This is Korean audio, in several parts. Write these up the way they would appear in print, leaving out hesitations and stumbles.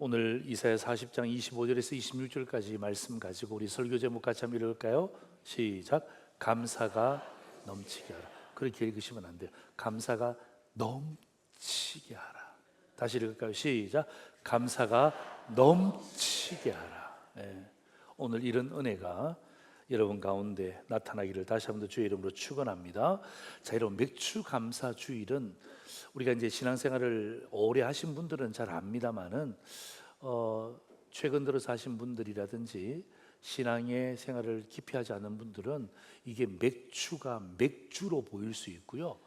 오늘 이사야 40장 25절에서 26절까지 말씀 가지고 우리 설교 제목 같이 한번 읽을까요? 시작. 감사가 넘치게 하라. 그렇게 읽으시면 안 돼요. 감사가 넘치게 하라. 다시 읽을까요? 시작. 감사가 넘치게 하라. 오늘 이런 은혜가 여러분 가운데 나타나기를 다시 한번 더 주의 이름으로 축원합니다. 자, 여러분 맥주 감사 주일은 우리가 이제 신앙생활을 오래 하신 분들은 잘 압니다만은 최근 들어서 하신 분들이라든지 신앙의 생활을 깊이 하지 않은 분들은 이게 맥주가 맥주로 보일 수 있고요.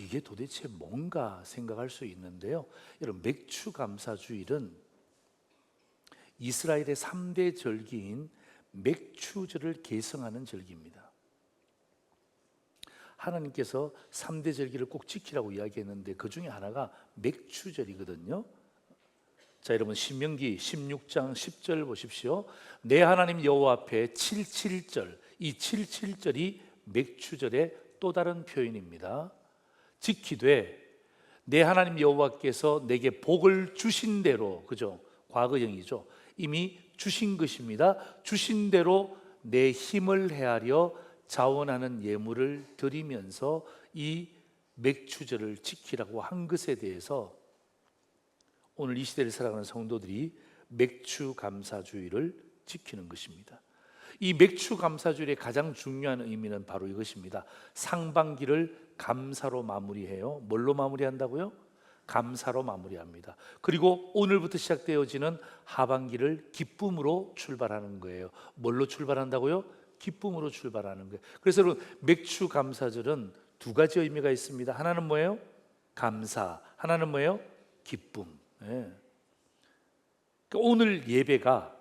이게 도대체 뭔가 생각할 수 있는데요. 여러분 맥주 감사 주일은 이스라엘의 3대 절기인 맥추절을 계승하는 절기입니다. 하나님께서 3대 절기를 꼭 지키라고 이야기했는데 그 중에 하나가 맥추절이거든요. 자, 여러분 신명기 16장 10절 보십시오. 내 하나님 여호와 앞에 77절, 이 77절이 맥추절의 또 다른 표현입니다. 지키되 내 하나님 여호와께서 내게 복을 주신 대로, 그죠? 과거형이죠. 이미 주신 것입니다. 주신 대로 내 힘을 헤아려 자원하는 예물을 드리면서 이 맥추절을 지키라고 한 것에 대해서 오늘 이 시대를 살아가는 성도들이 맥추 감사주일을 지키는 것입니다. 이 맥추 감사주일의 가장 중요한 의미는 바로 이것입니다. 상반기를 감사로 마무리해요. 뭘로 마무리한다고요? 감사로 마무리합니다. 그리고 오늘부터 시작되어지는 하반기를 기쁨으로 출발하는 거예요. 뭘로 출발한다고요? 기쁨으로 출발하는 거예요. 그래서 여러분 맥추 감사절은 두 가지 의미가 있습니다. 하나는 뭐예요? 감사. 하나는 뭐예요? 기쁨. 예. 오늘 예배가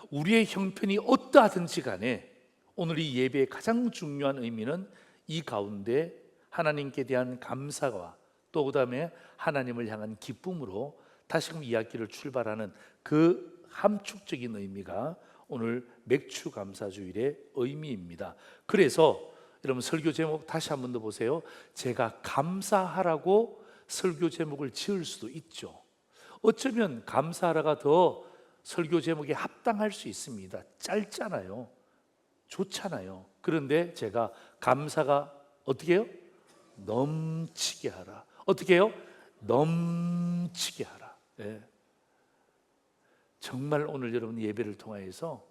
우리의 형편이 어떠하든지 간에 오늘 이 예배의 가장 중요한 의미는 이 가운데 하나님께 대한 감사와 또 그 다음에 하나님을 향한 기쁨으로 다시금 이야기를 출발하는 그 함축적인 의미가 오늘 맥추 감사주일의 의미입니다. 그래서 여러분 설교 제목 다시 한 번 더 보세요. 제가 감사하라고 설교 제목을 지을 수도 있죠. 어쩌면 감사하라가 더 설교 제목에 합당할 수 있습니다. 짧잖아요. 좋잖아요. 그런데 제가 감사가 어떻게 해요? 넘치게 하라. 어떻게 해요? 넘치게 하라. 네. 정말 오늘 여러분 예배를 통하여서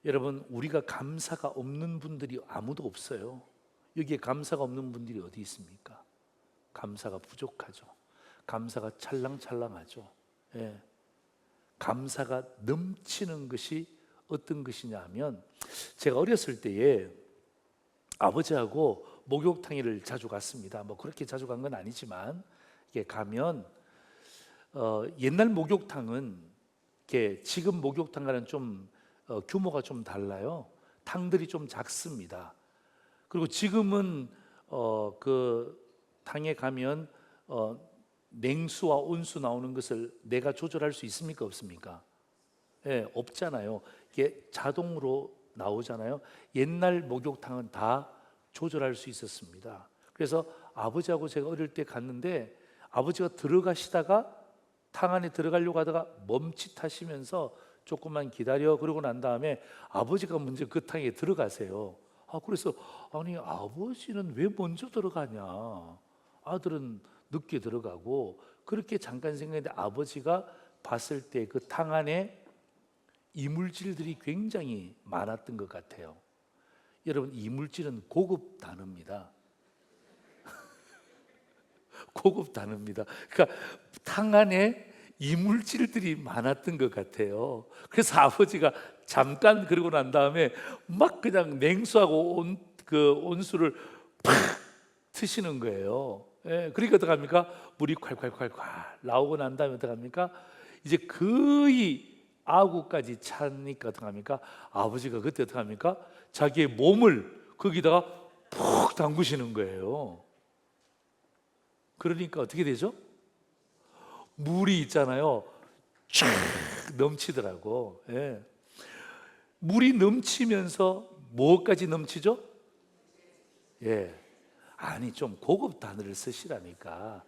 여러분 우리가 감사가 없는 분들이 아무도 없어요. 여기에 감사가 없는 분들이 어디 있습니까? 감사가 부족하죠. 감사가 찰랑찰랑하죠. 예. 감사가 넘치는 것이 어떤 것이냐 하면 제가 어렸을 때에 아버지하고 목욕탕을 자주 갔습니다. 뭐 그렇게 자주 간 건 아니지만 이게 가면 옛날 목욕탕은 이렇게 지금 목욕탕과는 좀 규모가 좀 달라요. 탕들이 좀 작습니다. 그리고 지금은 그 탕에 가면 냉수와 온수 나오는 것을 내가 조절할 수 있습니까? 없습니까? 예, 없잖아요. 이게 자동으로 나오잖아요. 옛날 목욕탕은 다 조절할 수 있었습니다. 그래서 아버지하고 제가 어릴 때 갔는데 아버지가 들어가시다가 탕 안에 들어가려고 하다가 멈칫하시면서 조금만 기다려 그러고 난 다음에 아버지가 먼저 그 탕에 들어가세요. 그래서 아니 아버지는 왜 먼저 들어가냐, 아들은 늦게 들어가고, 그렇게 잠깐 생각했는데 아버지가 봤을 때 그 탕 안에 이물질들이 굉장히 많았던 것 같아요. 여러분 이물질은 고급 단어입니다. 고급 단어입니다. 그러니까 탕 안에 이물질들이 많았던 것 같아요. 그래서 아버지가 잠깐 그러고 난 다음에 막 그냥 냉수하고 온수를 팍 트시는 거예요. 예, 그러니까 어떡합니까? 물이 콸콸콸콸 나오고 난 다음에 어떡합니까? 이제 거의 아구까지 차니까 어떡합니까? 아버지가 그때 어떡합니까? 자기의 몸을 거기다가 푹 담그시는 거예요. 그러니까 어떻게 되죠? 물이 있잖아요. 쫙 넘치더라고. 예. 물이 넘치면서 뭐까지 넘치죠? 예. 아니 좀 고급 단어를 쓰시라니까.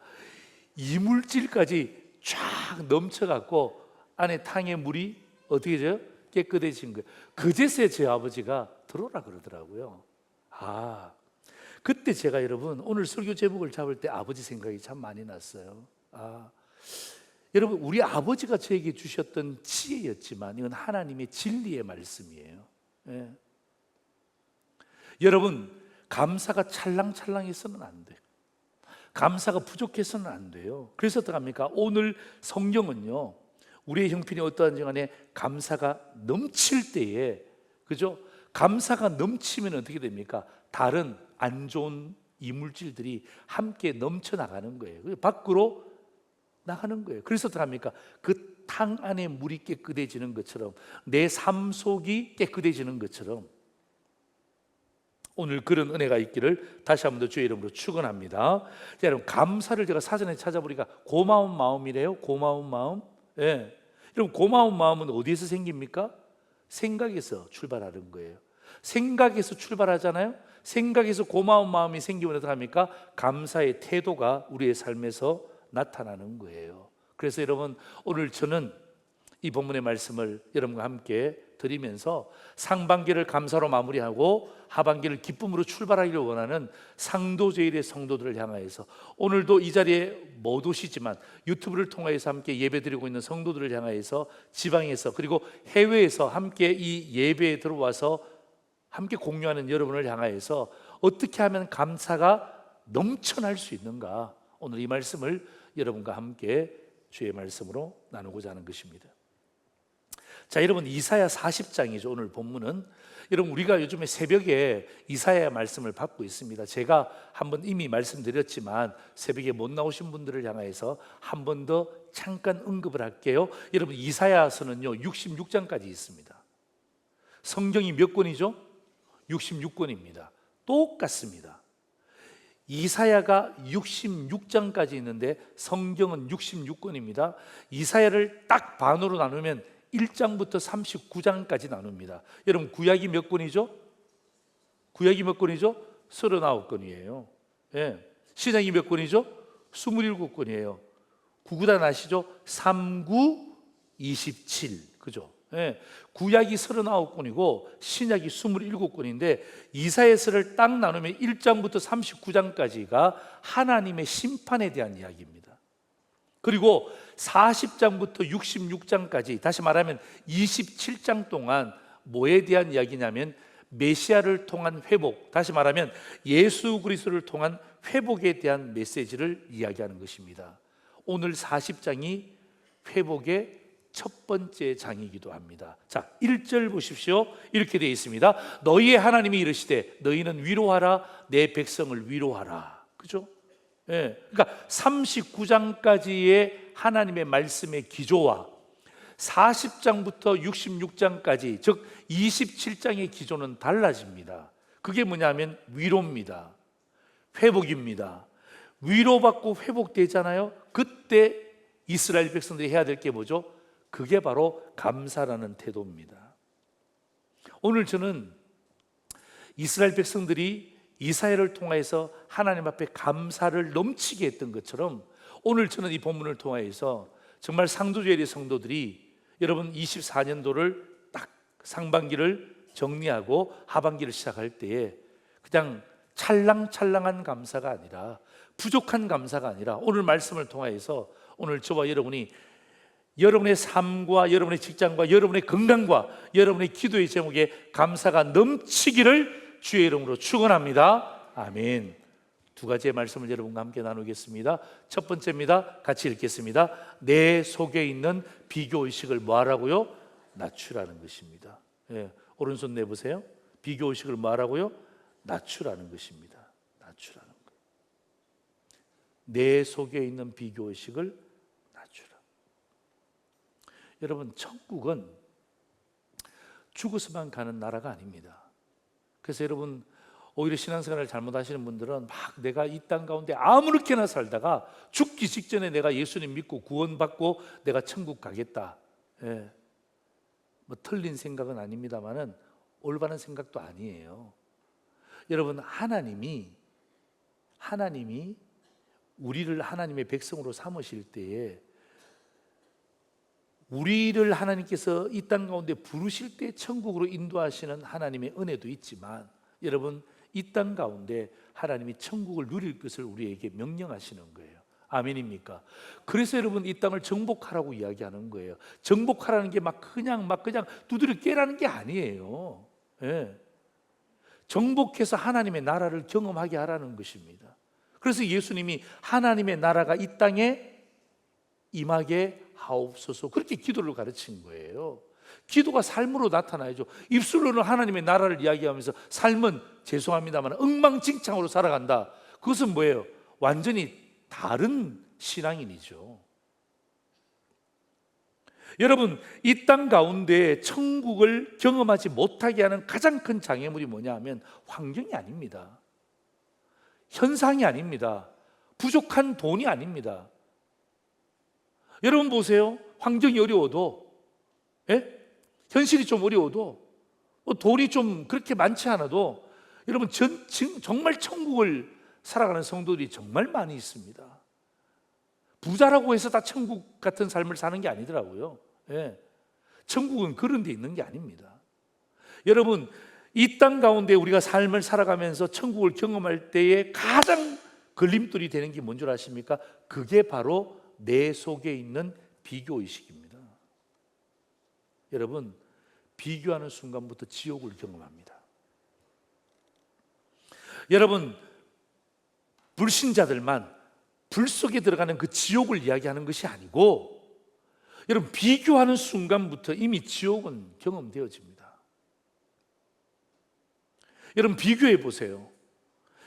이물질까지 쫙 넘쳐갖고 안에 탕의 물이 어떻게 돼요? 깨끗해진 거예요. 그제서야 제 아버지가 들어오라 그러더라고요. 그때 제가 여러분 오늘 설교 제목을 잡을 때 아버지 생각이 참 많이 났어요. 여러분 우리 아버지가 저에게 주셨던 지혜였지만 이건 하나님의 진리의 말씀이에요. 예. 여러분 감사가 찰랑찰랑해서는 안 돼요. 감사가 부족해서는 안 돼요. 그래서 어떡합니까? 오늘 성경은요 우리의 형편이 어떠한지 간에 감사가 넘칠 때에, 그죠? 감사가 넘치면 어떻게 됩니까? 다른 안 좋은 이물질들이 함께 넘쳐나가는 거예요. 밖으로 나가는 거예요. 그래서 어떡합니까? 그 탕 안에 물이 깨끗해지는 것처럼 내 삶 속이 깨끗해지는 것처럼 오늘 그런 은혜가 있기를 다시 한번 더 주의 이름으로 축원합니다. 자, 여러분 감사를 제가 사전에 찾아보니까 고마운 마음이래요. 고마운 마음. 예. 여러분 고마운 마음은 어디에서 생깁니까? 생각에서 출발하는 거예요. 생각에서 출발하잖아요. 생각에서 고마운 마음이 생기면 어떡합니까? 감사의 태도가 우리의 삶에서 나타나는 거예요. 그래서 여러분 오늘 저는 이 본문의 말씀을 여러분과 함께 드리면서 상반기를 감사로 마무리하고 하반기를 기쁨으로 출발하기를 원하는 상도제일의 성도들을 향하여서 오늘도 이 자리에 못 오시지만 유튜브를 통해서 함께 예배드리고 있는 성도들을 향하여서 지방에서 그리고 해외에서 함께 이 예배에 들어와서 함께 공유하는 여러분을 향하여서 어떻게 하면 감사가 넘쳐날 수 있는가, 오늘 이 말씀을 여러분과 함께 주의 말씀으로 나누고자 하는 것입니다. 자, 여러분 이사야 40장이죠. 오늘 본문은 여러분 우리가 요즘에 새벽에 이사야 말씀을 받고 있습니다. 제가 한번 이미 말씀드렸지만 새벽에 못 나오신 분들을 향해서 한 번 더 잠깐 언급을 할게요. 여러분 이사야서는요 66장까지 있습니다. 성경이 몇 권이죠? 66권입니다. 똑같습니다. 이사야가 66장까지 있는데 성경은 66권입니다. 이사야를 딱 반으로 나누면 1장부터 39장까지 나눕니다. 여러분 구약이 몇 권이죠? 구약이 몇 권이죠? 39권이에요. 예. 신약이 몇 권이죠? 27권이에요. 구구단 아시죠? 39, 27. 그죠? 예. 구약이 39권이고 신약이 27권인데 이사야서를 딱 나누면 1장부터 39장까지가 하나님의 심판에 대한 이야기입니다. 그리고 40장부터 66장까지, 다시 말하면 27장 동안 뭐에 대한 이야기냐면 메시아를 통한 회복, 다시 말하면 예수 그리스도를 통한 회복에 대한 메시지를 이야기하는 것입니다. 오늘 40장이 회복의 첫 번째 장이기도 합니다. 자, 1절 보십시오. 이렇게 되어 있습니다. 너희의 하나님이 이르시되 너희는 위로하라, 내 백성을 위로하라. 그죠? 예. 그러니까 39장까지의 하나님의 말씀의 기조와 40장부터 66장까지, 즉 27장의 기조는 달라집니다. 그게 뭐냐면 위로입니다. 회복입니다. 위로받고 회복되잖아요. 그때 이스라엘 백성들이 해야 될 게 뭐죠? 그게 바로 감사라는 태도입니다. 오늘 저는 이스라엘 백성들이 이사야를 통해서 하나님 앞에 감사를 넘치게 했던 것처럼 오늘 저는 이 본문을 통해서 정말 상도제일의 성도들이 여러분 24년도를 딱 상반기를 정리하고 하반기를 시작할 때에 그냥 찰랑찰랑한 감사가 아니라, 부족한 감사가 아니라 오늘 말씀을 통해서 오늘 저와 여러분이 여러분의 삶과 여러분의 직장과 여러분의 건강과 여러분의 기도의 제목에 감사가 넘치기를 주의 이름으로 축원합니다. 아멘. 두 가지의 말씀을 여러분과 함께 나누겠습니다. 첫 번째입니다. 같이 읽겠습니다. 내 속에 있는 비교의식을 뭐하라고요? 낮추라는 것입니다. 예, 오른손 내보세요. 비교의식을 뭐하라고요? 낮추라는 것입니다. 낮추라는 것. 내 속에 있는 비교의식을 낮추라. 여러분 천국은 죽어서만 가는 나라가 아닙니다. 그래서 여러분 오히려 신앙생활을 잘못하시는 분들은 막 내가 이 땅 가운데 아무렇게나 살다가 죽기 직전에 내가 예수님 믿고 구원받고 내가 천국 가겠다. 예. 뭐 틀린 생각은 아닙니다만은 올바른 생각도 아니에요. 여러분 하나님이 우리를 하나님의 백성으로 삼으실 때에 우리를 하나님께서 이 땅 가운데 부르실 때 천국으로 인도하시는 하나님의 은혜도 있지만, 여러분, 이 땅 가운데 하나님이 천국을 누릴 것을 우리에게 명령하시는 거예요. 아멘입니까? 그래서 여러분, 이 땅을 정복하라고 이야기하는 거예요. 정복하라는 게 그냥 두드려 깨라는 게 아니에요. 예. 정복해서 하나님의 나라를 경험하게 하라는 것입니다. 그래서 예수님이 하나님의 나라가 이 땅에 임하게 하옵소서, 그렇게 기도를 가르친 거예요. 기도가 삶으로 나타나야죠. 입술로는 하나님의 나라를 이야기하면서 삶은, 죄송합니다만, 엉망진창으로 살아간다. 그것은 뭐예요? 완전히 다른 신앙인이죠. 여러분, 이 땅 가운데 천국을 경험하지 못하게 하는 가장 큰 장애물이 뭐냐 하면 환경이 아닙니다. 현상이 아닙니다. 부족한 돈이 아닙니다. 여러분 보세요. 환경이 어려워도, 현실이 좀 어려워도, 돈이 좀 그렇게 많지 않아도, 여러분 정말 천국을 살아가는 성도들이 정말 많이 있습니다. 부자라고 해서 다 천국 같은 삶을 사는 게 아니더라고요. 천국은 그런 데 있는 게 아닙니다. 여러분, 이 땅 가운데 우리가 삶을 살아가면서 천국을 경험할 때에 가장 걸림돌이 되는 게 뭔 줄 아십니까? 그게 바로 내 속에 있는 비교의식입니다. 여러분, 비교하는 순간부터 지옥을 경험합니다. 여러분, 불신자들만 불 속에 들어가는 그 지옥을 이야기하는 것이 아니고, 여러분, 비교하는 순간부터 이미 지옥은 경험되어집니다. 여러분, 비교해 보세요.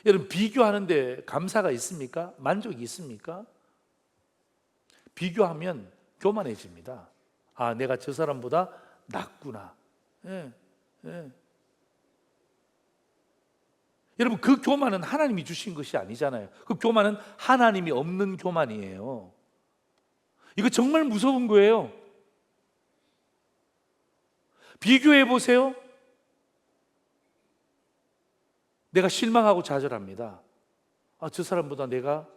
여러분, 비교하는데 감사가 있습니까? 만족이 있습니까? 비교하면 교만해집니다. 아, 내가 저 사람보다 낫구나. 여러분, 그 교만은 하나님이 주신 것이 아니잖아요. 그 교만은 하나님이 없는 교만이에요. 이거 정말 무서운 거예요. 비교해 보세요. 내가 실망하고 좌절합니다. 아, 저 사람보다 내가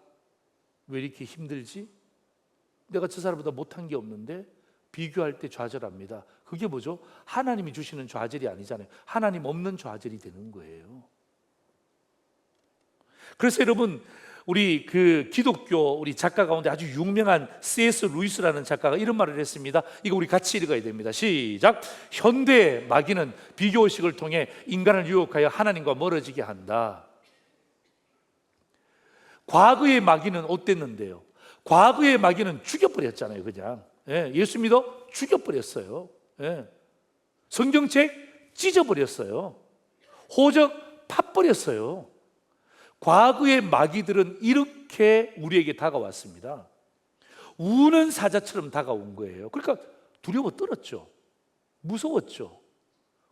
왜 이렇게 힘들지? 내가 저 사람보다 못한 게 없는데. 비교할 때 좌절합니다. 그게 뭐죠? 하나님이 주시는 좌절이 아니잖아요. 하나님 없는 좌절이 되는 거예요. 그래서 여러분, 우리 기독교 우리 작가 가운데 아주 유명한 C.S. 루이스라는 작가가 이런 말을 했습니다. 이거 우리 같이 읽어야 됩니다. 시작. 현대의 마귀는 비교의식을 통해 인간을 유혹하여 하나님과 멀어지게 한다. 과거의 마귀는 어땠는데요? 과거의 마귀는 죽여버렸잖아요. 그냥 예수 믿어 죽여버렸어요. 성경책 찢어버렸어요. 호적 팥버렸어요. 과거의 마귀들은 이렇게 우리에게 다가왔습니다. 우는 사자처럼 다가온 거예요. 그러니까 두려워 떨었죠. 무서웠죠.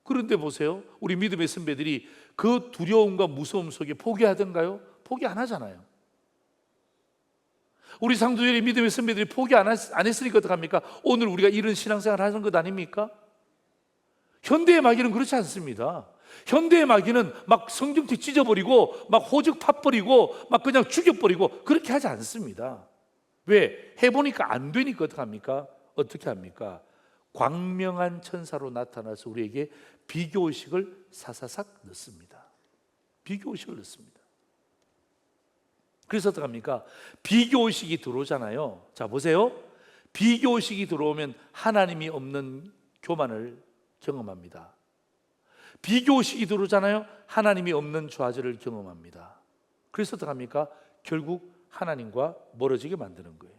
그런데 보세요, 우리 믿음의 선배들이 그 두려움과 무서움 속에 포기하던가요? 포기 안 하잖아요. 우리 상도들의 믿음의 선배들이 포기 안 했으니까 어떡합니까? 오늘 우리가 이런 신앙생활 하는 것 아닙니까? 현대의 마귀는 그렇지 않습니다. 현대의 마귀는 막 성경책 찢어버리고 막 호적 팥버리고 막 그냥 죽여버리고 그렇게 하지 않습니다. 왜? 해보니까 안 되니까 어떡합니까? 어떻게 합니까? 광명한 천사로 나타나서 우리에게 비교의식을 사사삭 넣습니다. 비교의식을 넣습니다. 그래서 어떡합니까? 비교의식이 들어오잖아요. 자, 보세요. 비교의식이 들어오면 하나님이 없는 교만을 경험합니다. 비교의식이 들어오잖아요. 하나님이 없는 좌절을 경험합니다. 그래서 어떡합니까? 결국 하나님과 멀어지게 만드는 거예요.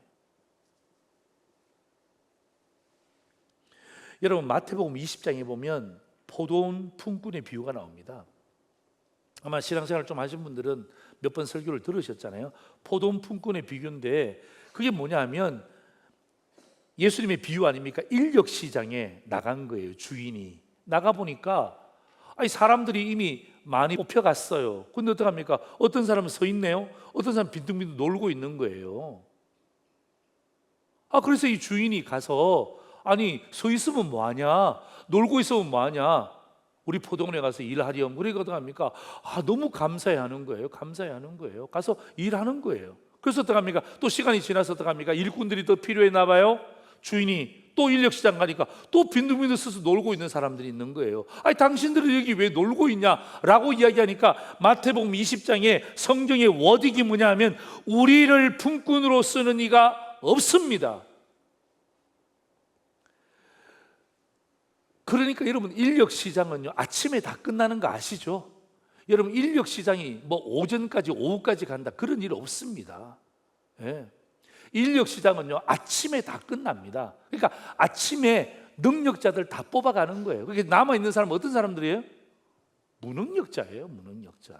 여러분, 마태복음 20장에 보면 포도원 품꾼의 비유가 나옵니다. 아마 신앙생활 좀 하신 분들은 몇 번 설교를 들으셨잖아요. 포도원 품꾼의 비유인데 그게 뭐냐 하면 예수님의 비유 아닙니까? 인력시장에 나간 거예요. 주인이 나가보니까 사람들이 이미 많이 뽑혀갔어요. 근데 어떡합니까? 어떤 사람은 서 있네요. 어떤 사람은 빈둥빈둥 놀고 있는 거예요. 그래서 이 주인이 가서 서 있으면 뭐하냐? 놀고 있으면 뭐하냐? 우리 포도원에 가서 일하렴. 그러니까 어떡합니까? 너무 감사해 하는 거예요. 감사해 하는 거예요. 가서 일하는 거예요. 그래서 어떡합니까? 또 시간이 지나서 어떡합니까? 일꾼들이 더 필요했나 봐요. 주인이 또 인력시장 가니까 또 빈둥빈둥 서서 놀고 있는 사람들이 있는 거예요. 아니 당신들은 여기 왜 놀고 있냐라고 이야기하니까 마태복음 20장에 성경의 워딩이 뭐냐 하면 우리를 품꾼으로 쓰는 이가 없습니다. 그러니까 여러분 인력시장은요 아침에 다 끝나는 거 아시죠? 여러분 인력시장이 뭐 오전까지 오후까지 간다 그런 일 없습니다. 예. 인력시장은요 아침에 다 끝납니다. 그러니까 아침에 능력자들 다 뽑아가는 거예요. 그게 남아있는 사람은 어떤 사람들이에요? 무능력자예요. 무능력자.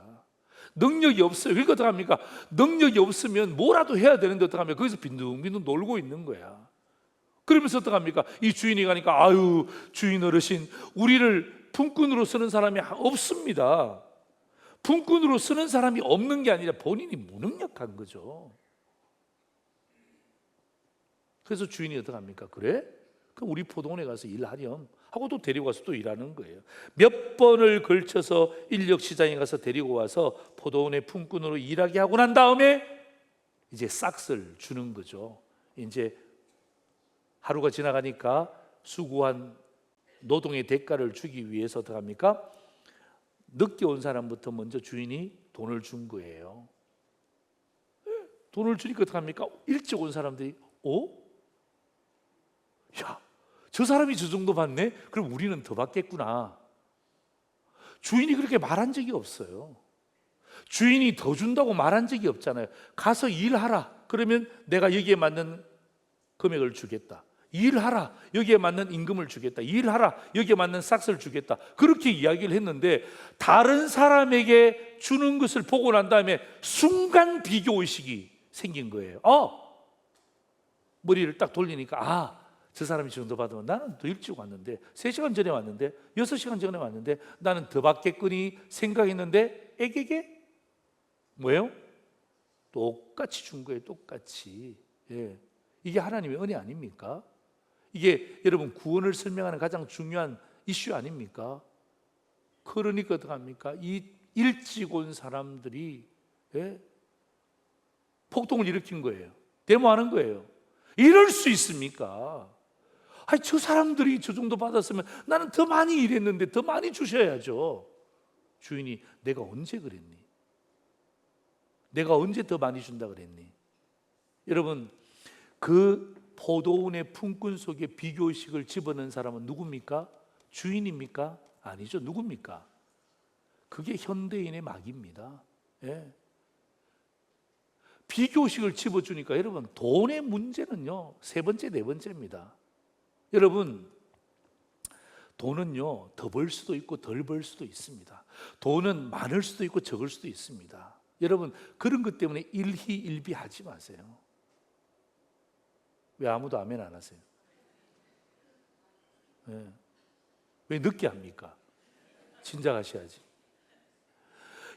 능력이 없어요. 그러니까 어떡합니까? 능력이 없으면 뭐라도 해야 되는데 어떡합니까? 거기서 빈둥빈둥 놀고 있는 거야. 그러면서 어떡합니까? 이 주인이 가니까 아유 주인 어르신 우리를 품꾼으로 쓰는 사람이 없습니다. 품꾼으로 쓰는 사람이 없는 게 아니라 본인이 무능력한 거죠. 그래서 주인이 어떡합니까? 그래? 그럼 우리 포도원에 가서 일하렴 하고 또 데리고 가서 또 일하는 거예요. 몇 번을 걸쳐서 인력시장에 가서 데리고 와서 포도원의 품꾼으로 일하게 하고 난 다음에 이제 싹스를 주는 거죠. 이제 하루가 지나가니까 수고한 노동의 대가를 주기 위해서 어떡합니까? 늦게 온 사람부터 먼저 주인이 돈을 준 거예요. 돈을 주니까 어떡합니까? 일찍 온 사람들이 야, 저 사람이 저 정도 받네? 그럼 우리는 더 받겠구나. 주인이 그렇게 말한 적이 없어요. 주인이 더 준다고 말한 적이 없잖아요. 가서 일하라. 그러면 내가 여기에 맞는 금액을 주겠다. 일하라. 여기에 맞는 임금을 주겠다. 일하라. 여기에 맞는 싹스를 주겠다. 그렇게 이야기를 했는데 다른 사람에게 주는 것을 보고 난 다음에 순간 비교의식이 생긴 거예요. 머리를 딱 돌리니까 저 사람이 저 정도 받으면 나는 더 일찍 왔는데 3시간 전에 왔는데 6시간 전에 왔는데 나는 더 받겠거니 생각했는데 에게게 뭐예요? 똑같이 준 거예요. 똑같이. 예. 이게 하나님의 은혜 아닙니까? 이게 여러분 구원을 설명하는 가장 중요한 이슈 아닙니까? 그러니까 어떡합니까? 이 일찍 온 사람들이 폭동을 일으킨 거예요. 데모하는 거예요. 이럴 수 있습니까? 아니 저 사람들이 저 정도 받았으면 나는 더 많이 일했는데 더 많이 주셔야죠. 주인이 내가 언제 그랬니? 내가 언제 더 많이 준다 그랬니? 여러분 그 포도원의 품꾼 속에 비교의식을 집어넣은 사람은 누굽니까? 주인입니까? 아니죠. 누굽니까? 그게 현대인의 막입니다. 예. 비교의식을 집어주니까 여러분 돈의 문제는요 3번째, 4번째입니다. 여러분 돈은요 더 벌 수도 있고 덜 벌 수도 있습니다. 돈은 많을 수도 있고 적을 수도 있습니다. 여러분 그런 것 때문에 일희일비하지 마세요. 왜 아무도 아멘 안 하세요? 네. 왜 늦게 합니까? 진작하셔야지.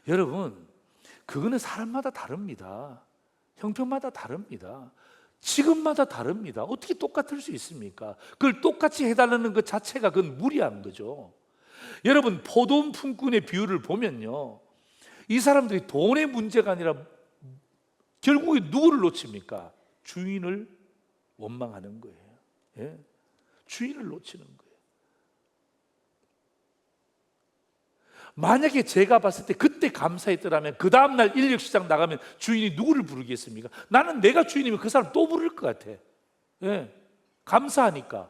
여러분 그거는 사람마다 다릅니다. 형편마다 다릅니다. 지금마다 다릅니다. 어떻게 똑같을 수 있습니까? 그걸 똑같이 해달라는 것 자체가 그건 무리한 거죠. 여러분 포도원 품꾼의 비유를 보면요 이 사람들이 돈의 문제가 아니라 결국에 누구를 놓칩니까? 주인을 원망하는 거예요. 예? 주인을 놓치는 거예요. 만약에 제가 봤을 때 그때 감사했더라면 그 다음날 인력시장 나가면 주인이 누구를 부르겠습니까? 나는 내가 주인이면 그 사람 또 부를 것 같아. 예, 감사하니까.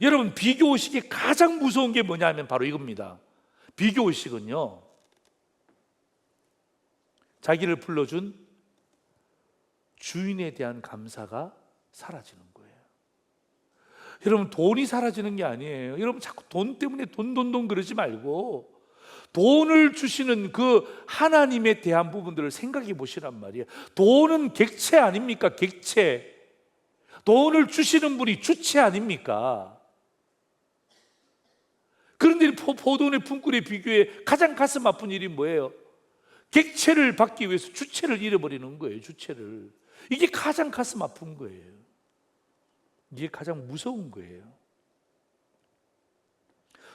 여러분 비교의식이 가장 무서운 게 뭐냐 하면 바로 이겁니다. 비교의식은요 자기를 불러준 주인에 대한 감사가 사라지는 거예요. 여러분 돈이 사라지는 게 아니에요. 여러분 자꾸 돈 때문에 돈 그러지 말고 돈을 주시는 그 하나님에 대한 부분들을 생각해 보시란 말이에요. 돈은 객체 아닙니까? 객체. 돈을 주시는 분이 주체 아닙니까? 그런데 포도원의 품꾼의 비교에 가장 가슴 아픈 일이 뭐예요? 객체를 받기 위해서 주체를 잃어버리는 거예요. 주체를. 이게 가장 가슴 아픈 거예요. 이게 가장 무서운 거예요.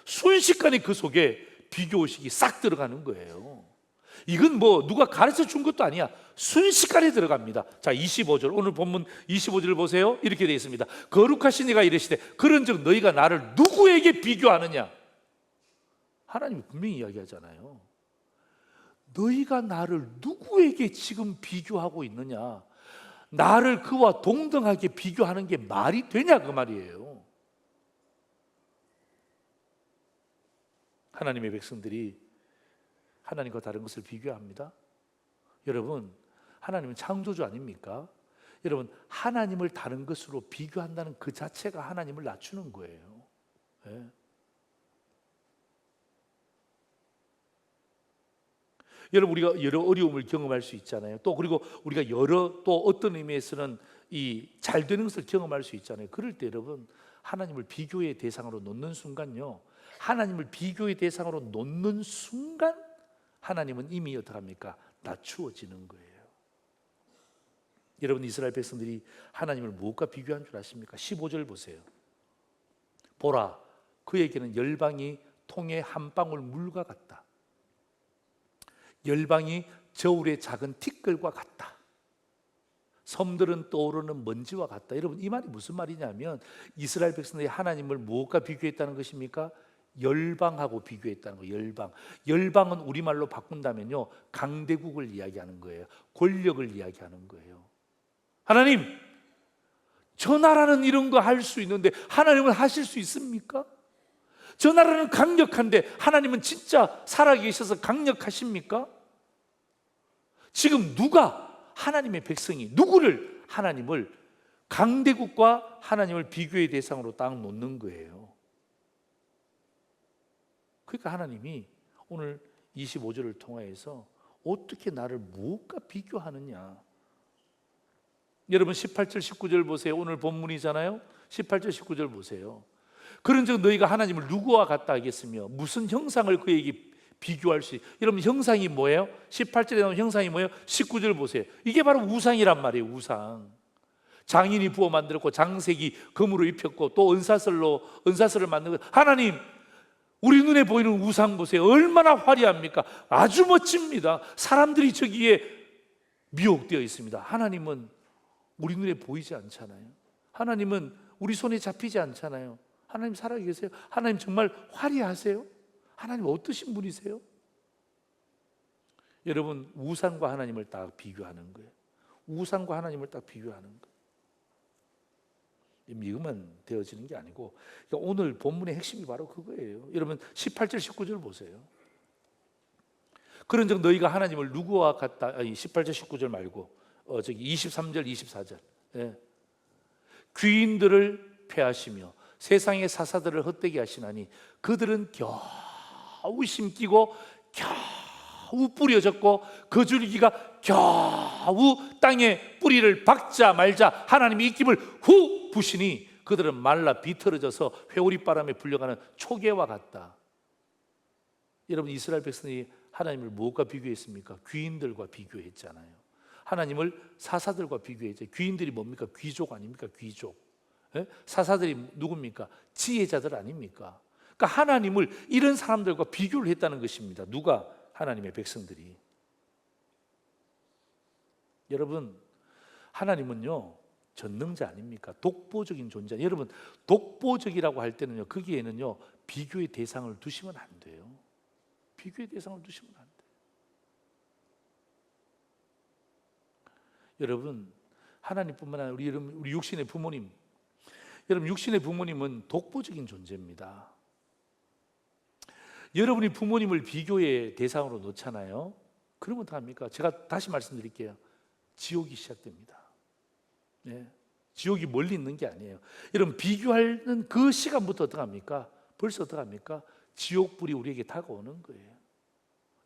순식간에 그 속에 비교의식이 싹 들어가는 거예요. 이건 뭐 누가 가르쳐 준 것도 아니야. 순식간에 들어갑니다. 자, 25절, 오늘 본문 25절 보세요. 이렇게 되어 있습니다. 거룩하신 이가 이르시되 그런즉 너희가 나를 누구에게 비교하느냐. 하나님이 분명히 이야기하잖아요. 너희가 나를 누구에게 지금 비교하고 있느냐. 나를 그와 동등하게 비교하는 게 말이 되냐, 그 말이에요. 하나님의 백성들이 하나님과 다른 것을 비교합니다. 여러분, 하나님은 창조주 아닙니까? 여러분, 하나님을 다른 것으로 비교한다는 그 자체가 하나님을 낮추는 거예요. 네. 여러분, 우리가 여러 어려움을 경험할 수 있잖아요. 또 그리고 우리가 또 어떤 의미에서는 이 잘 되는 것을 경험할 수 있잖아요. 그럴 때 여러분, 하나님을 비교의 대상으로 놓는 순간요, 하나님을 비교의 대상으로 놓는 순간 하나님은 이미 어떻게 합니까? 낮추어지는 거예요. 여러분, 이스라엘 백성들이 하나님을 무엇과 비교한 줄 아십니까? 15절 보세요. 보라, 그에게는 열방이 통에 한 방울 물과 같다. 열방이 저울의 작은 티끌과 같다. 섬들은 떠오르는 먼지와 같다. 여러분, 이 말이 무슨 말이냐면 이스라엘 백성들이 하나님을 무엇과 비교했다는 것입니까? 열방하고 비교했다는 거예요. 열방은 우리말로 바꾼다면요, 강대국을 이야기하는 거예요. 권력을 이야기하는 거예요. 하나님, 저 나라는 이런 거 할 수 있는데 하나님은 하실 수 있습니까? 저 나라는 강력한데 하나님은 진짜 살아계셔서 강력하십니까? 지금 누가 하나님의 백성이 누구를, 하나님을, 강대국과 하나님을 비교의 대상으로 딱 놓는 거예요. 그러니까 하나님이 오늘 25절을 통하여서 어떻게 나를 무엇과 비교하느냐. 여러분, 18절 19절 보세요. 오늘 본문이잖아요. 18절 19절 보세요. 그런즉 너희가 하나님을 누구와 같다 하겠으며 무슨 형상을 그에게 비교할 수 있... 여러분, 형상이 뭐예요? 18절에 나온 형상이 뭐예요? 19절 보세요. 이게 바로 우상이란 말이에요. 우상. 장인이 부어 만들었고 장색이 금으로 입혔고 또 은사슬을 만든 거. 하나님, 우리 눈에 보이는 우상 보세요. 얼마나 화려합니까? 아주 멋집니다. 사람들이 저기에 미혹되어 있습니다. 하나님은 우리 눈에 보이지 않잖아요. 하나님은 우리 손에 잡히지 않잖아요. 하나님 살아계세요? 하나님 정말 화려하세요? 하나님 어떠신 분이세요? 여러분, 우상과 하나님을 딱 비교하는 거예요. 우상과 하나님을 딱 비교하는 거예요. 미움만 되어지는 게 아니고, 그러니까 오늘 본문의 핵심이 바로 그거예요. 여러분, 18절 19절 보세요. 그런즉 너희가 하나님을 누구와 같다. 아니, 18절 19절 말고 저기 23절 24절. 예. 귀인들을 패하시며 세상의 사사들을 헛되게 하시나니 그들은 겨우 심기고 겨우 뿌려졌고 그 줄기가 겨우 땅에 뿌리를 박자 말자 하나님의 입김을 후 부시니 그들은 말라 비틀어져서 회오리바람에 불려가는 초계와 같다. 여러분, 이스라엘 백성이 하나님을 무엇과 비교했습니까? 귀인들과 비교했잖아요. 하나님을 사사들과 비교했죠. 귀인들이 뭡니까? 귀족 아닙니까? 귀족. 예? 사사들이 누굽니까? 지혜자들 아닙니까? 그러니까 하나님을 이런 사람들과 비교를 했다는 것입니다. 누가? 하나님의 백성들이. 여러분, 하나님은요 전능자 아닙니까? 독보적인 존재. 여러분, 독보적이라고 할 때는요, 거기에는요 비교의 대상을 두시면 안 돼요. 비교의 대상을 두시면 안 돼요. 여러분, 하나님뿐만 아니라 우리 육신의 부모님, 여러분, 육신의 부모님은 독보적인 존재입니다. 여러분이 부모님을 비교의 대상으로 놓잖아요. 그러면 어떡합니까? 제가 다시 말씀드릴게요. 지옥이 시작됩니다. 네. 지옥이 멀리 있는 게 아니에요. 여러분, 비교하는 그 시간부터 어떡합니까? 벌써 어떡합니까? 지옥불이 우리에게 다가오는 거예요.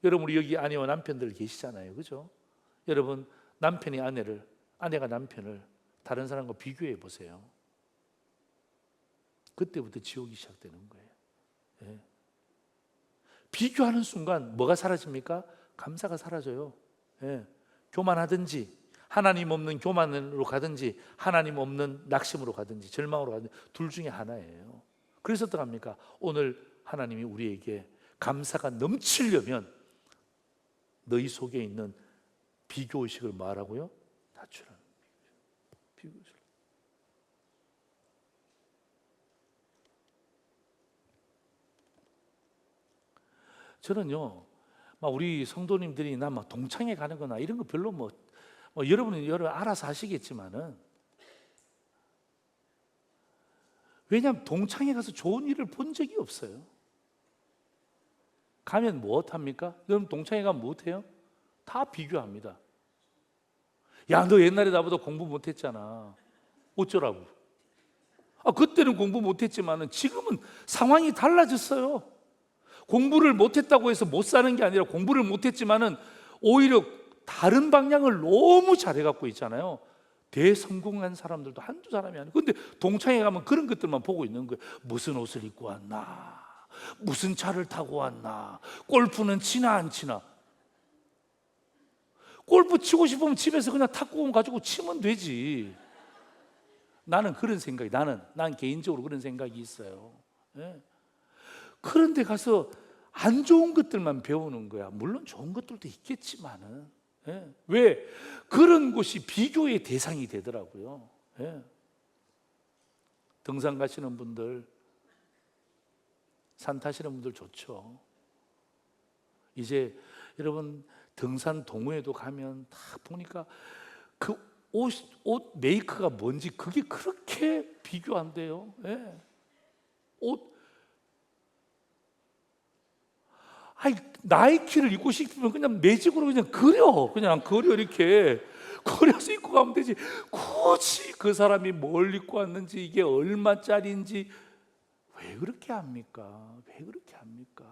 여러분, 우리 여기 아내와 남편들 계시잖아요. 그죠? 여러분, 아내가 남편을 다른 사람과 비교해 보세요. 그때부터 지옥이 시작되는 거예요. 네. 비교하는 순간 뭐가 사라집니까? 감사가 사라져요. 네. 교만하든지 하나님 없는 교만으로 가든지 하나님 없는 낙심으로 가든지 절망으로 가든지 둘 중에 하나예요. 그래서 어떡합니까? 오늘 하나님이 우리에게 감사가 넘치려면 너희 속에 있는 비교의식을 말하고요? 낮추라는 비교의식. 저는요, 막 우리 성도님들이 나 막 동창회 가는 거나 이런 거 별로 여러분은 알아서 하시겠지만은, 왜냐하면 동창회 가서 좋은 일을 본 적이 없어요. 가면 무엇합니까? 여러분 동창회 가면 무엇해요? 다 비교합니다. 야, 너 옛날에 나보다 공부 못했잖아. 어쩌라고? 그때는 공부 못했지만은 지금은 상황이 달라졌어요. 공부를 못했다고 해서 못 사는 게 아니라 공부를 못했지만은 오히려 다른 방향을 너무 잘해갖고 있잖아요. 대성공한 사람들도 한두 사람이 아니고. 근데 동창회 가면 그런 것들만 보고 있는 거예요. 무슨 옷을 입고 왔나, 무슨 차를 타고 왔나, 골프는 치나 안 치나. 골프 치고 싶으면 집에서 그냥 탁구공 가지고 치면 되지. 나는 그런 생각이, 난 개인적으로 그런 생각이 있어요. 예. 그런데 가서 안 좋은 것들만 배우는 거야. 물론 좋은 것들도 있겠지만은, 예. 왜? 그런 곳이 비교의 대상이 되더라고요. 예. 등산 가시는 분들, 산 타시는 분들 좋죠. 이제 여러분 등산 동호회도 가면 딱 보니까 그 옷 메이크가 뭔지 그게 그렇게 비교한대요. 예. 옷, 나이키를 입고 싶으면 그냥 매직으로 그냥 그려 이렇게 그려서 입고 가면 되지. 굳이 그 사람이 뭘 입고 왔는지, 이게 얼마짜리인지 왜 그렇게 합니까? 왜 그렇게 합니까?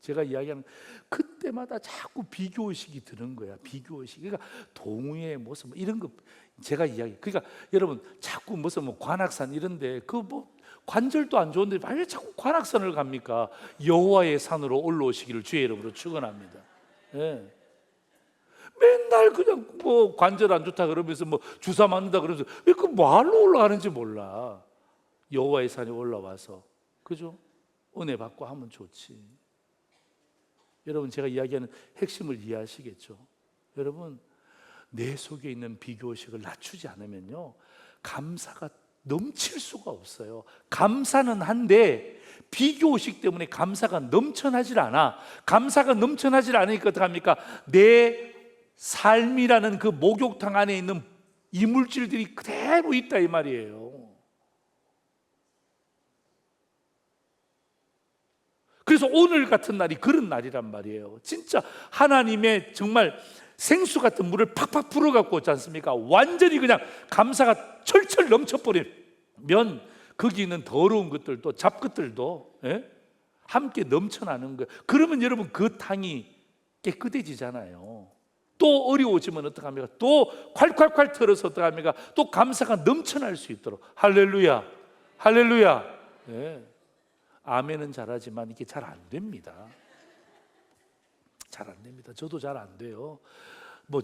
제가 이야기하는 그때마다 자꾸 비교의식이 드는 거야. 비교의식. 그러니까 동우의 모습 이런 거 제가 이야기. 그러니까 여러분 자꾸 무슨 관악산 이런데 관절도 안 좋은데 왜 자꾸 관악산을 갑니까? 여호와의 산으로 올라오시기를 주의 이름으로 축원합니다. 예. 맨날 그냥 관절 안 좋다 그러면서 주사 맞는다 그러면서 왜 그 말로 올라가는지 몰라. 여호와의 산에 올라와서, 그죠? 은혜 받고 하면 좋지. 여러분 제가 이야기하는 핵심을 이해하시겠죠? 여러분 내 속에 있는 비교의식을 낮추지 않으면요 감사가 넘칠 수가 없어요. 감사는 한데 비교의식 때문에 감사가 넘쳐나질 않아. 감사가 넘쳐나질 않으니까 어떡합니까? 내 삶이라는 그 목욕탕 안에 있는 이물질들이 그대로 있다 이 말이에요. 그래서 오늘 같은 날이 그런 날이란 말이에요. 진짜 하나님의 정말 생수 같은 물을 팍팍 불어갖고 있지 않습니까? 완전히 그냥 감사가 철철 넘쳐버리면 거기 있는 더러운 것들도 잡것들도 함께 넘쳐나는 거예요. 그러면 여러분 그 탕이 깨끗해지잖아요. 또 어려워지면 어떡합니까? 또 콸콸콸 털어서 어떡합니까? 또 감사가 넘쳐날 수 있도록. 할렐루야, 할렐루야. 네. 아멘은 잘하지만 이게 잘 안 됩니다. 잘 안 됩니다. 저도 잘 안 돼요.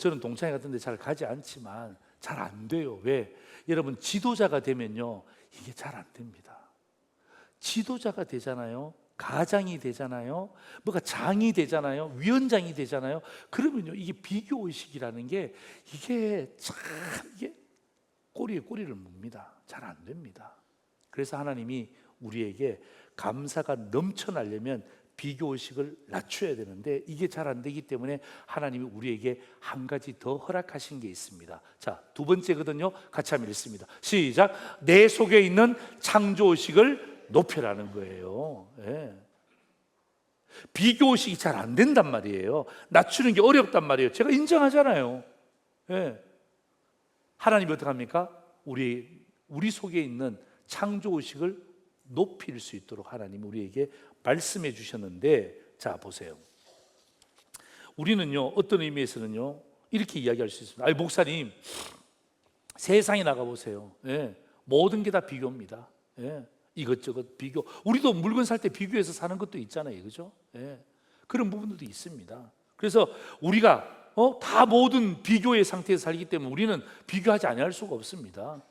저는 동창회 같은 데 잘 가지 않지만 잘 안 돼요. 왜? 여러분 지도자가 되면요 이게 잘 안 됩니다. 지도자가 되잖아요. 가장이 되잖아요. 장이 되잖아요. 위원장이 되잖아요. 그러면요 이게 비교의식이라는 게 이게 꼬리에 꼬리를 묻니다. 잘 안 됩니다. 그래서 하나님이 우리에게 감사가 넘쳐나려면 비교의식을 낮춰야 되는데 이게 잘 안 되기 때문에 하나님이 우리에게 한 가지 더 허락하신 게 있습니다. 자, 두 번째거든요. 같이 한번 읽습니다. 시작. 내 속에 있는 창조의식을 높여라는 거예요. 예. 비교의식이 잘 안 된단 말이에요. 낮추는 게 어렵단 말이에요. 제가 인정하잖아요. 예. 하나님이 어떻게 합니까? 우리 속에 있는 창조의식을 높일 수 있도록 하나님이 우리에게 말씀해 주셨는데, 자 보세요. 우리는요 어떤 의미에서는요 이렇게 이야기할 수 있습니다. 목사님 세상에 나가보세요. 예, 모든 게 다 비교입니다. 예, 이것저것 비교. 우리도 물건 살 때 비교해서 사는 것도 있잖아요. 그죠? 예, 그런 부분들도 있습니다. 그래서 우리가 다 모든 비교의 상태에서 살기 때문에 우리는 비교하지 않을 수가 없습니다.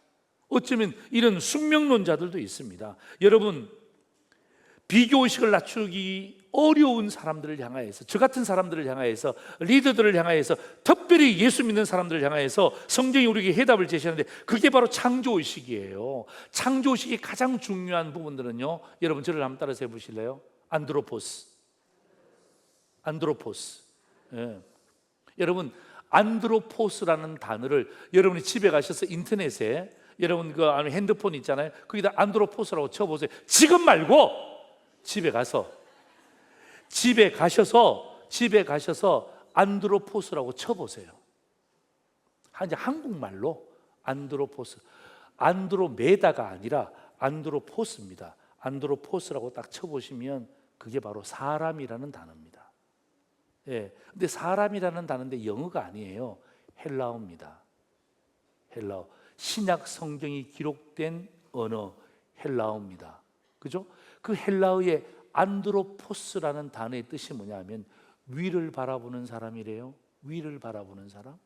어쩌면 이런 숙명론자들도 있습니다. 여러분 비교의식을 낮추기 어려운 사람들을 향하여서, 저 같은 사람들을 향하여서, 리더들을 향하여서, 특별히 예수 믿는 사람들을 향하여서 성경이 우리에게 해답을 제시하는데, 그게 바로 창조의식이에요. 창조의식의 가장 중요한 부분들은요, 여러분 저를 한번 따라서 해보실래요? 안드로포스. 예. 여러분, 안드로포스라는 단어를 여러분이 집에 가셔서 인터넷에, 여러분 그 안에 핸드폰 있잖아요, 거기다 안드로포스라고 쳐보세요. 지금 말고 집에 가셔서 안드로포스라고 쳐보세요. 이제 한국말로 안드로포스, 안드로메다가 아니라 안드로포스입니다. 안드로포스라고 딱 쳐보시면 그게 바로 사람이라는 단어입니다. 예, 근데 사람이라는 단어인데 영어가 아니에요. 헬라어입니다. 헬라어. 신약 성경이 기록된 언어 헬라어입니다. 그죠? 그 헬라어의 안드로포스라는 단어의 뜻이 뭐냐면 위를 바라보는 사람이래요. 위를 바라보는 사람.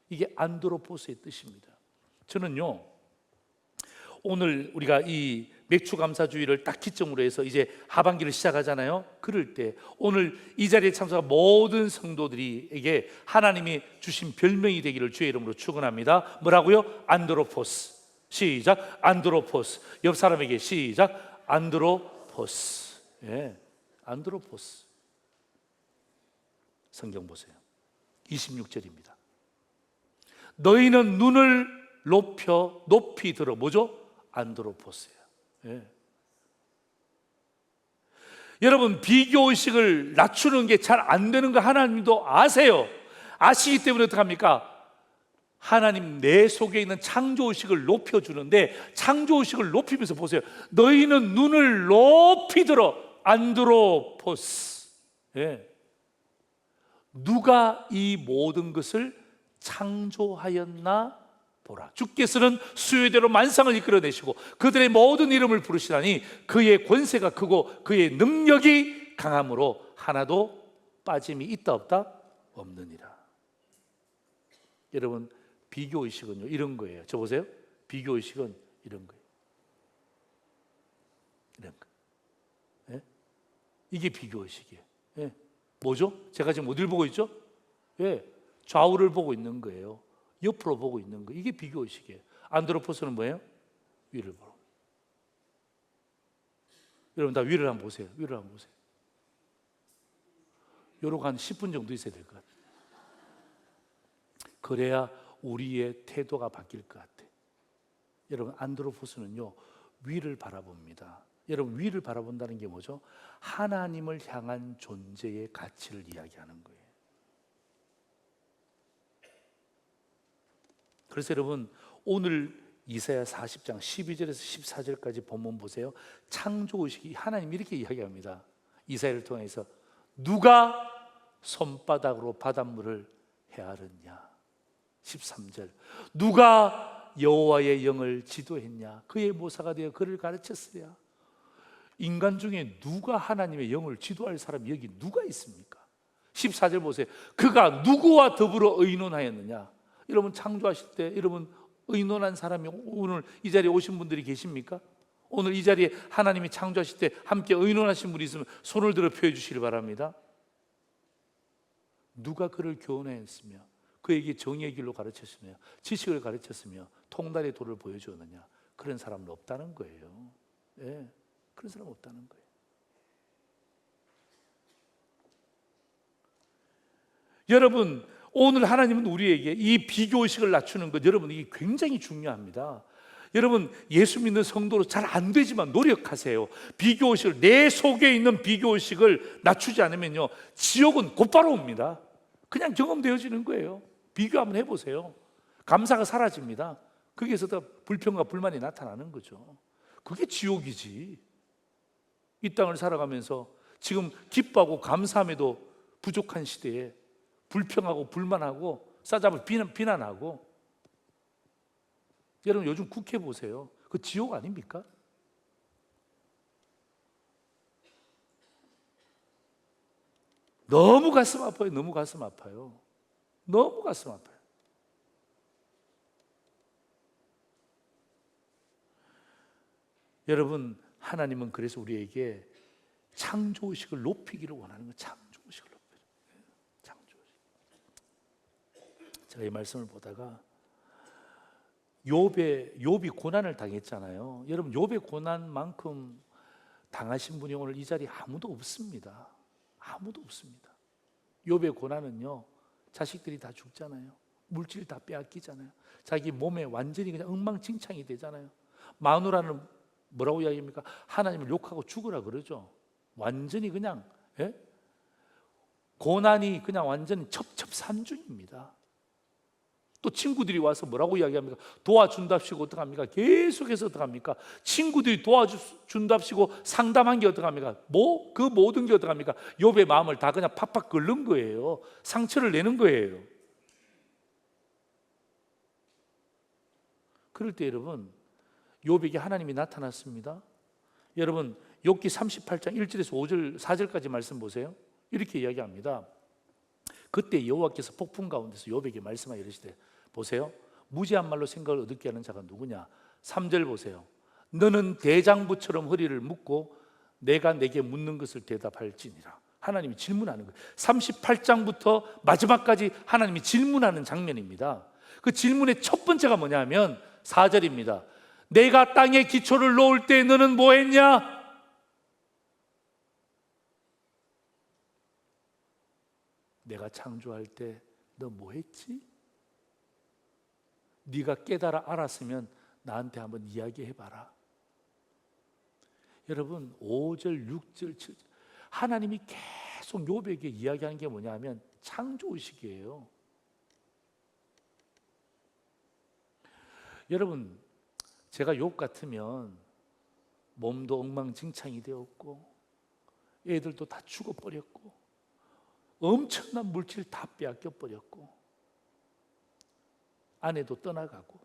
이게 안드로포스의 뜻입니다. 저는요, 오늘 우리가 이 맥주감사주의를 딱 기점으로 해서 이제 하반기를 시작하잖아요. 그럴 때 오늘 이 자리에 참석한 모든 성도들에게 하나님이 주신 별명이 되기를 주의 이름으로 축원합니다. 뭐라고요? 안드로포스. 시작. 안드로포스. 옆 사람에게 시작. 안드로포스. 예, 안드로포스. 성경 보세요. 26절입니다. 너희는 눈을 높이 들어. 뭐죠? 안드로포스예요. 예. 여러분, 비교의식을 낮추는 게 잘 안 되는 거 하나님도 아세요. 아시기 때문에 어떡합니까? 하나님 내 속에 있는 창조의식을 높여주는데, 창조의식을 높이면서 보세요. 너희는 눈을 높이 들어. 안드로포스. 예. 누가 이 모든 것을 창조하였나 보라. 주께서는 수요대로 만상을 이끌어내시고 그들의 모든 이름을 부르시다니 그의 권세가 크고 그의 능력이 강함으로 하나도 빠짐이 있다 없다? 없느니라. 여러분, 비교의식은요 이런 거예요. 저 보세요. 비교의식은 이런 거예요. 이런 거. 예? 이게 비교의식이에요. 예. 뭐죠? 제가 지금 어딜 보고 있죠? 예. 좌우를 보고 있는 거예요. 옆으로 보고 있는 거. 이게 비교의식이에요. 안드로포스는 뭐예요? 위를 보고. 여러분 다 위를 한번 보세요. 위를 한번 보세요. 요러고 한 10분 정도 있어야 될 것 같아요. 그래야 우리의 태도가 바뀔 것 같아요. 여러분, 안드로포스는요 위를 바라봅니다. 여러분, 위를 바라본다는 게 뭐죠? 하나님을 향한 존재의 가치를 이야기하는 거예요. 그래서 여러분, 오늘 이사야 40장 12절에서 14절까지 본문 보세요. 창조의식이 하나님 이렇게 이야기합니다. 이사야를 통해서 누가 손바닥으로 바닷물을 헤아렸냐. 13절 누가 여호와의 영을 지도했냐. 그의 모사가 되어 그를 가르쳤으랴. 인간 중에 누가 하나님의 영을 지도할 사람이 여기 누가 있습니까? 14절 보세요. 그가 누구와 더불어 의논하였느냐. 여러분, 창조하실 때 여러분 의논한 사람이 오늘 이 자리에 오신 분들이 계십니까? 오늘 이 자리에 하나님이 창조하실 때 함께 의논하신 분이 있으면 손을 들어 펴 주시기 바랍니다. 누가 그를 교훈하였으며 그에게 정의의 길로 가르쳤으며 지식을 가르쳤으며 통달의 도를 보여주었느냐. 그런 사람은 없다는 거예요. 예, 그런 사람은 없다는 거예요. 여러분, 오늘 하나님은 우리에게 이 비교의식을 낮추는 것, 여러분 이게 굉장히 중요합니다. 여러분, 예수 믿는 성도로 잘 안 되지만 노력하세요. 비교의식을, 내 속에 있는 비교의식을 낮추지 않으면요 지옥은 곧바로 옵니다. 그냥 경험되어지는 거예요. 비교 한번 해보세요. 감사가 사라집니다. 거기에서 불평과 불만이 나타나는 거죠. 그게 지옥이지. 이 땅을 살아가면서 지금 기뻐하고 감사함에도 부족한 시대에 불평하고 불만하고 싸잡아 비난하고. 여러분, 요즘 국회 보세요. 그 지옥 아닙니까? 너무 가슴 아파요. 너무 가슴 아파요. 너무 가슴 아파요. 여러분, 하나님은 그래서 우리에게 창조의식을 높이기를 원하는 거예요. 창조의식을 높이기를. 창조의식. 제가 이 말씀을 보다가 욥이 고난을 당했잖아요. 여러분, 욥의 고난만큼 당하신 분이 오늘 이 자리에 아무도 없습니다. 아무도 없습니다. 욥의 고난은요, 자식들이 다 죽잖아요. 물질 다 빼앗기잖아요. 자기 몸에 완전히 그냥 엉망진창이 되잖아요. 마누라는 뭐라고 이야기합니까? 하나님을 욕하고 죽으라 그러죠. 완전히 그냥, 예? 고난이 그냥 완전히 첩첩산중입니다. 또 친구들이 와서 뭐라고 이야기합니까? 도와준답시고 어떡합니까? 계속해서 어떡합니까? 친구들이 도와준답시고 상담한 게 어떡합니까? 그 모든 게 어떡합니까? 욥의 마음을 다 그냥 팍팍 긁는 거예요. 상처를 내는 거예요. 그럴 때 여러분, 욥에게 하나님이 나타났습니다. 여러분, 욥기 38장 1절에서 5절 4절까지 말씀 보세요. 이렇게 이야기합니다. 그때 여호와께서 폭풍 가운데서 욥에게 말씀하여 이르시되, 보세요, 무지한 말로 생각을 어둡게 하는 자가 누구냐? 3절 보세요. 너는 대장부처럼 허리를 묶고 내가 내게 묻는 것을 대답할지니라. 하나님이 질문하는 거예요. 38장부터 마지막까지 하나님이 질문하는 장면입니다. 그 질문의 첫 번째가 뭐냐면 4절입니다. 내가 땅에 기초를 놓을 때 너는 뭐 했냐? 내가 창조할 때 너 뭐 했지? 네가 깨달아 알았으면 나한테 한번 이야기해봐라. 여러분, 5절, 6절, 7절 하나님이 계속 욥에게 이야기하는 게 뭐냐면 창조의식이에요. 여러분, 제가 욥 같으면 몸도 엉망진창이 되었고 애들도 다 죽어버렸고 엄청난 물질 다 빼앗겨 버렸고 아내도 떠나가고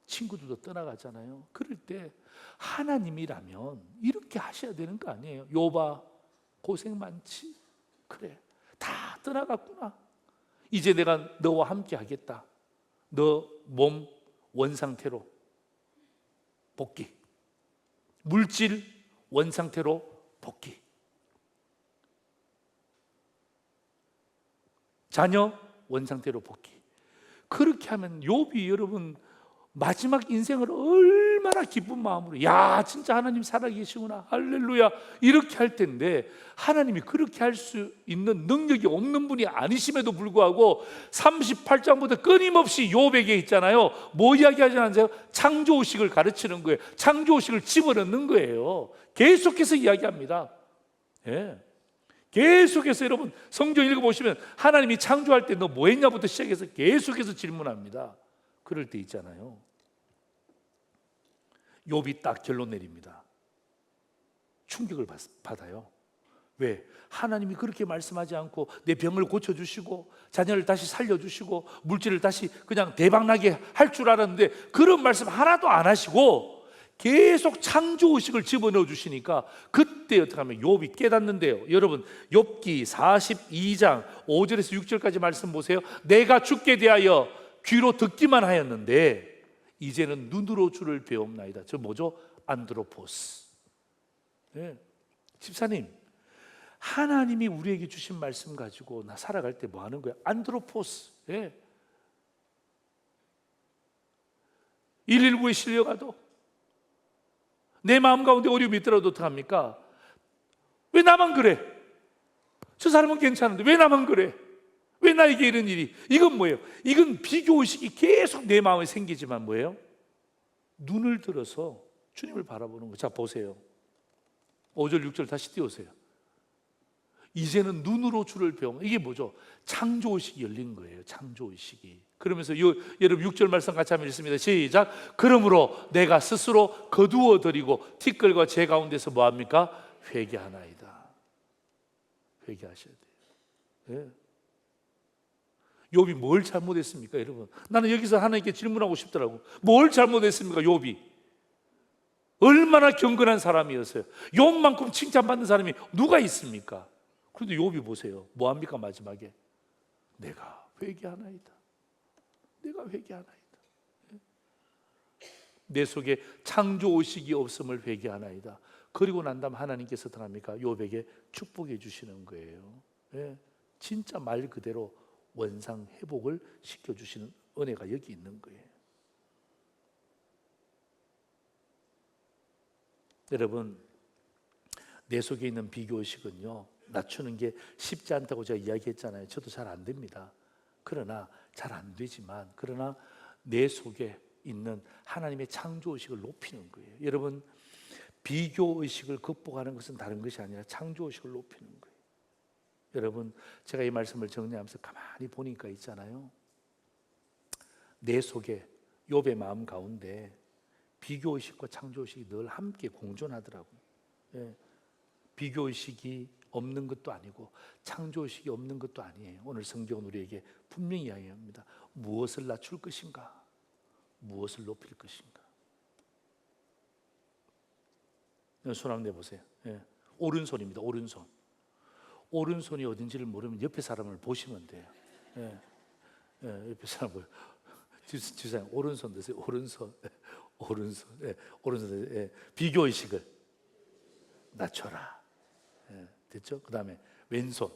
친구들도 떠나가잖아요. 그럴 때 하나님이라면 이렇게 하셔야 되는 거 아니에요? 욥아, 고생 많지? 그래, 다 떠나갔구나. 이제 내가 너와 함께 하겠다. 너 몸 원상태로 복귀, 물질 원상태로 복귀, 자녀 원상태로 복귀. 그렇게 하면 욥이 여러분 마지막 인생을 얼마나 기쁜 마음으로, 야 진짜 하나님 살아계시구나, 할렐루야, 이렇게 할 텐데 하나님이 그렇게 할 수 있는 능력이 없는 분이 아니심에도 불구하고 38장부터 끊임없이 욥에게 있잖아요, 뭐 이야기하지 않으세요? 창조의식을 가르치는 거예요. 창조의식을 집어넣는 거예요. 계속해서 이야기합니다. 예. 계속해서 여러분 성경 읽어보시면 하나님이 창조할 때 너 뭐 했냐부터 시작해서 계속해서 질문합니다. 그럴 때 있잖아요, 욥이 딱 결론 내립니다. 충격을 받아요. 왜? 하나님이 그렇게 말씀하지 않고 내 병을 고쳐주시고 자녀를 다시 살려주시고 물질을 다시 그냥 대박나게 할 줄 알았는데 그런 말씀 하나도 안 하시고 계속 창조의식을 집어넣어 주시니까 그때 어떻게 하면 욥이 깨닫는데요. 여러분, 욥기 42장 5절에서 6절까지 말씀 보세요. 내가 죽게 대하여 귀로 듣기만 하였는데 이제는 눈으로 주를 배움나이다. 저 뭐죠? 안드로포스. 네. 집사님, 하나님이 우리에게 주신 말씀 가지고 나 살아갈 때 뭐 하는 거야? 안드로포스. 네. 119에 실려가도 내 마음 가운데 어려움이 있더라도 어떡합니까? 왜 나만 그래? 저 사람은 괜찮은데 왜 나만 그래? 왜 나에게 이런 일이? 이건 뭐예요? 이건 비교의식이 계속 내 마음에 생기지만 뭐예요? 눈을 들어서 주님을 바라보는 거예요. 자, 보세요. 5절 6절 다시 띄우세요. 이제는 눈으로 주를 배우면, 이게 뭐죠? 창조의식이 열린 거예요. 창조의식이. 그러면서 여러분 6절 말씀 같이 한번 읽습니다. 시작. 그러므로 내가 스스로 거두어 드리고 티끌과 제 가운데서 뭐합니까? 회개하나이다. 회개하셔야 돼요. 네. 욥이 뭘 잘못했습니까, 여러분? 나는 여기서 하나님께 질문하고 싶더라고. 뭘 잘못했습니까, 욥이? 얼마나 경건한 사람이었어요. 욥만큼 칭찬받는 사람이 누가 있습니까? 그런데 욥이 보세요. 뭐합니까, 마지막에? 내가 회개하나이다. 내가 회개하나이다. 내 속에 창조의식이 없음을 회개하나이다. 그리고 난 다음 하나님께서 어떻게 합니까? 욥에게 축복해 주시는 거예요. 예, 진짜 말 그대로 원상 회복을 시켜주시는 은혜가 여기 있는 거예요. 여러분, 내 속에 있는 비교의식은요, 낮추는 게 쉽지 않다고 제가 이야기했잖아요. 저도 잘 안 됩니다. 그러나 잘 안 되지만, 그러나 내 속에 있는 하나님의 창조의식을 높이는 거예요. 여러분, 비교의식을 극복하는 것은 다른 것이 아니라 창조의식을 높이는 거예요. 여러분, 제가 이 말씀을 정리하면서 가만히 보니까 있잖아요, 내 속에, 욥의 마음 가운데 비교의식과 창조의식이 늘 함께 공존하더라고요. 예, 비교의식이 없는 것도 아니고 창조의식이 없는 것도 아니에요. 오늘 성경은 우리에게 분명히 이야기합니다. 무엇을 낮출 것인가, 무엇을 높일 것인가. 손 한번 내보세요. 예, 오른손입니다. 오른손. 오른손이 어딘지를 모르면 옆에 사람을 보시면 돼요. 예, 예, 옆에 사람 보여. 주사님 오른손 드세요. 오른손, 오른손, 예, 오른손. 예, 비교의식을 낮춰라. 예, 됐죠? 그 다음에 왼손,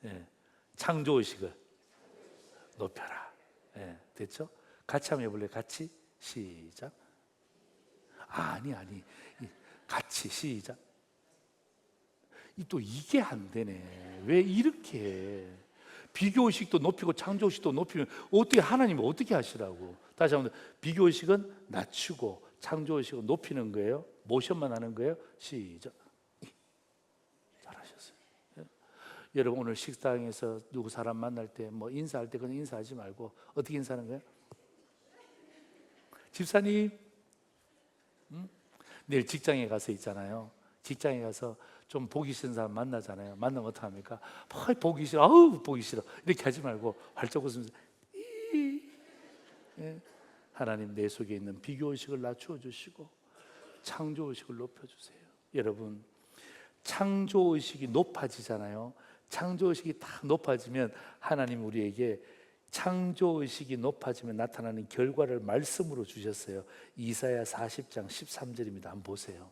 예, 창조의식을 높여라. 예, 됐죠? 같이 한번 해볼래요? 같이 시작. 아니 같이 시작. 또 이게 안 되네. 왜 이렇게 해? 비교의식도 높이고 창조의식도 높이면 어떻게 하나님은 어떻게 하시라고. 다시 한번, 비교의식은 낮추고 창조의식은 높이는 거예요. 모션만 하는 거예요. 시작. 잘하셨어요. 예? 여러분, 오늘 식당에서 누구 사람 만날 때 뭐 인사할 때 그냥 인사하지 말고 어떻게 인사하는 거예요? 집사님, 내일 직장에 가서 있잖아요. 직장에 가서 좀 보기 싫은 사람 만나잖아요. 만나면 어떡합니까? 보기 싫어, 아우 보기 싫어, 이렇게 하지 말고 활짝 웃으면서 예. 하나님, 내 속에 있는 비교의식을 낮추어 주시고 창조의식을 높여주세요. 여러분, 창조의식이 높아지잖아요. 창조의식이 딱 높아지면 하나님 우리에게 창조의식이 높아지면 나타나는 결과를 말씀으로 주셨어요. 이사야 40장 13절입니다. 한번 보세요.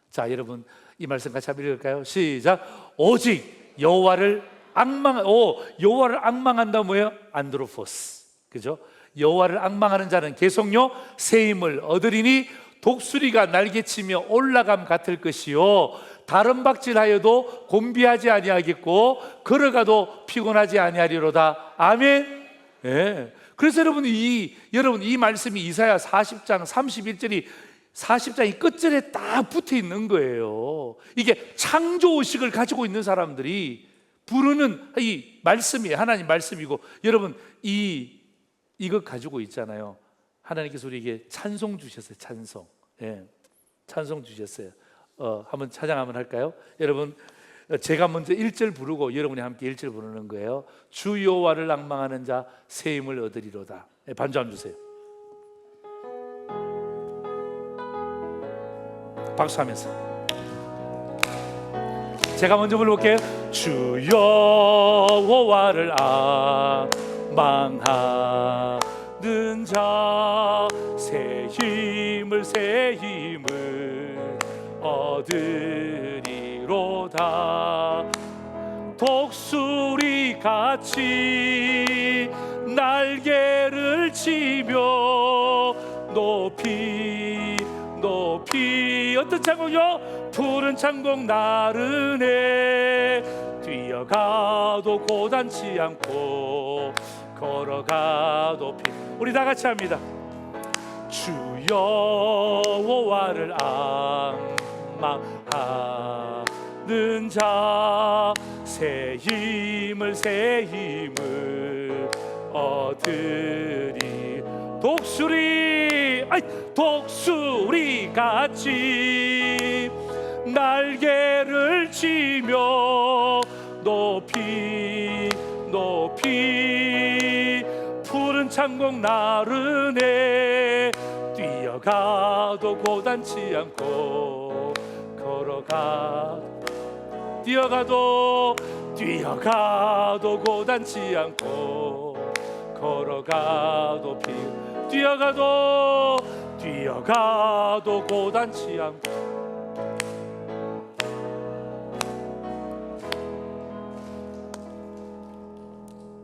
자, 여러분, 이 말씀 같이 한번 읽을까요? 시작. 오직 여호와를 악망한다. 뭐예요? 안드로포스. 그죠? 여호와를 악망하는 자는 계속요 새 힘을 얻으리니 독수리가 날개치며 올라감 같을 것이요 다른 박질하여도 곤비하지 아니하겠고 걸어가도 피곤하지 아니하리로다. 아멘. 예. 그래서 여러분 이 말씀이 이사야 40장 31절이 40장이 끝절에 딱 붙어 있는 거예요. 이게 창조의식을 가지고 있는 사람들이 부르는 이 말씀이 하나님 말씀이고, 여러분 이거 가지고 있잖아요. 하나님께서 우리에게 찬송 주셨어요. 찬송. 예, 찬송 주셨어요. 한번 찬양 한번 할까요? 여러분, 제가 먼저 1절 부르고 여러분이 함께 1절 부르는 거예요. 주 여호와를 앙망하는 자 새 힘을 얻으리로다. 예, 반주 한번 주세요. 박수하면서 제가 먼저 불러볼게요. 주 여호와를 앙망하는 자 새 힘을 얻으리로다. 독수리 같이 날개를 치며 높이 어떤 창공이요? 푸른 창공 나르네. 뛰어가도 고단치 않고 걸어가도 우리 다 같이 합니다. 주 여호와를 앙망하는 자 새 힘을 얻으리. 독수리 같이 날개를 치며 높이 푸른 창공 나르네. 뛰어가도 고단치 않고 뛰어가도 고단치 않고 걸어가도 뛰어가도 고단치 않고